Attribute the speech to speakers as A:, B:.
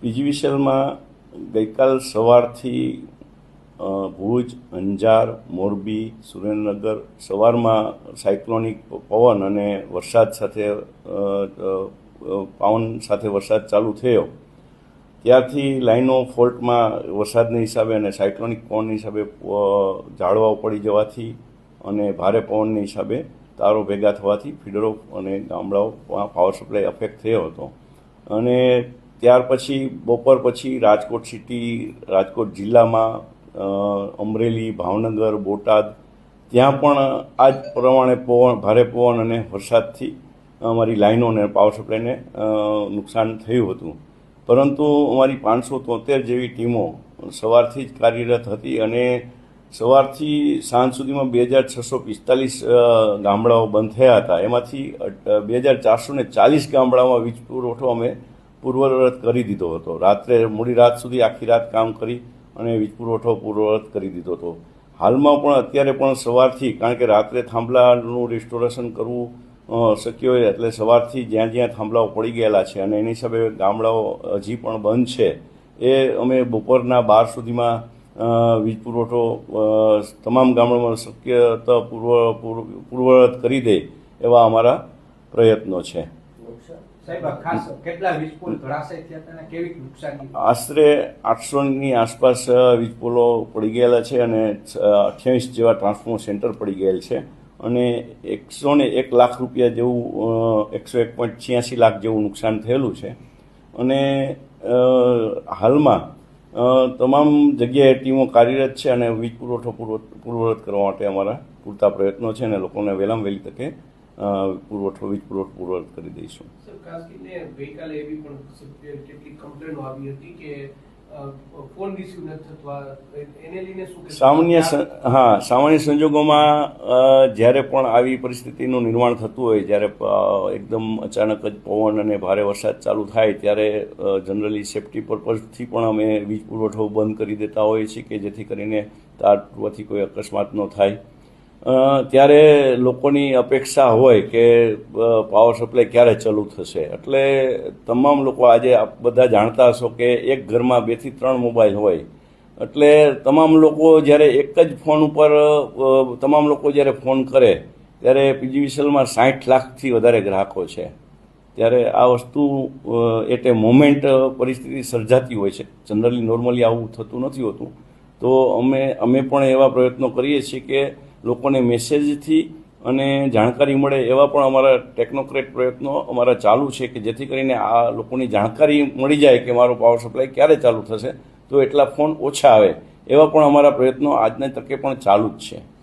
A: પીજીવીસીએલમાં ગઈકાલ સવારથી ભુજ, અંજાર, મોરબી, સુરેન્દ્રનગર સવારમાં સાયક્લોનિક પવન અને વરસાદ સાથે પવન સાથે વરસાદ ચાલુ થયો ત્યારથી લાઈનો ફોલ્ટમાં વરસાદના હિસાબે અને સાયક્લોનિક પવનના હિસાબે ઝાડવાઓ પડી જવાથી અને ભારે પવનના હિસાબે તારો ભેગા થવાથી ફીડરો અને ગામડાઓમાં પાવર સપ્લાય અફેક્ટ થયો હતો. અને ત્યાર પછી બપોર પછી રાજકોટ સિટી, રાજકોટ જિલ્લામાં અમરેલી, ભાવનગર, બોટાદ ત્યાં પણ આ જ પ્રમાણે ભારે પવન અને વરસાદથી અમારી લાઈનો અને પાવર સપ્લાયને નુકસાન થયું હતું. પરંતુ અમારી 573 જેવી ટીમો સવારથી જ કાર્યરત હતી અને સવારથી સાંજ સુધીમાં 2645 ગામડાઓ બંધ થયા હતા. એમાંથી 2440 ગામડાઓમાં વીજ પુરવઠો અમે પૂર્વવત કરી દીધો હતો. રાત્રે મોડી રાત સુધી આખી રાત કામ કરી અને વીજ પુરવઠો પૂર્વવત કરી દીધો હતો. હાલમાં પણ અત્યારે પણ સવારથી, કારણ કે રાત્રે થાંભલાનું રિસ્ટોરેશન કરવું શક્ય હોય એટલે સવારથી જ્યાં જ્યાં થાંભલાઓ પડી ગયેલા છે અને એની હિસાબે ગામડાઓ હજી પણ બંધ છે એ અમે બપોરના 12 સુધીમાં વીજ પુરવઠો તમામ ગામડામાં શક્યતા પૂર્વવત કરી દે એવા અમારા પ્રયત્નો છે. આશરે 800ની આસપાસ વીજ પોલો પડી ગયેલા છે અને 28 જેવા ટ્રાન્સફોર્મર સેન્ટર પડી ગયેલ છે અને 101 લાખ રૂપિયા જેવું 101.86 લાખ જેવું નુકસાન થયેલું છે. અને હાલમાં તમામ જગ્યાએ ટીમો કાર્યરત છે અને વીજ પુરવઠો પૂર્વવત કરવા માટે અમારા પૂરતા પ્રયત્નો છે અને લોકોને વહેલામાં વહેલી તકે વીજ પુરવઠો પૂર્વવત કરી દઈશું.
B: ખાસ કરીને ગઈકાલે એવી પણ કેટલીક કમ્પ્લેનો આવી હતી કે ફોન રિસીવ નથી થતા, એને લઈને શું
A: સામાન્ય સંજોગોમાં જ્યારે પણ આવી પરિસ્થિતિનું નિર્માણ થતું હોય, જ્યારે એકદમ અચાનક જ પવન અને ભારે વરસાદ ચાલુ થાય ત્યારે જનરલી સેફટી પર્પઝથી પણ અમે વીજ પુરવઠો બંધ કરી દેતા હોઈએ છીએ કે જેથી કરીને તાર તૂટવાથી કોઈ અકસ્માત ન થાય. ત્યારે લોકોની અપેક્ષા હોય કે પાવર સપ્લાય ક્યારે ચાલુ થશે, એટલે તમામ લોકો આજે બધા જાણતા હશો કે એક ઘરમાં 2 થી 3 મોબાઈલ હોય, એટલે તમામ લોકો જ્યારે એક જ ફોન ઉપર તમામ લોકો જ્યારે ફોન કરે ત્યારે પીજીવીસીએલમાં 60 લાખથી વધારે ગ્રાહકો છે. ત્યારે આ વસ્તુ એટ એ મોમેન્ટ પરિસ્થિતિ સર્જાતી હોય છે. જનરલી નોર્મલી આવું થતું નથી હોતું. તો અમે પણ એવા પ્રયત્નો કરીએ છીએ કે લોકોને મેસેજથી અને જાણકારી મળે એવા પણ અમારા ટેકનોક્રેટ પ્રયત્નો અમારા ચાલુ છે કે જેથી કરીને આ લોકોની જાણકારી મળી જાય કે મારો પાવર સપ્લાય ક્યારે ચાલુ થશે તો એટલા ફોન ઓછા આવે એવા પણ અમારા પ્રયત્નો આજની તકે પણ ચાલુ જ છે.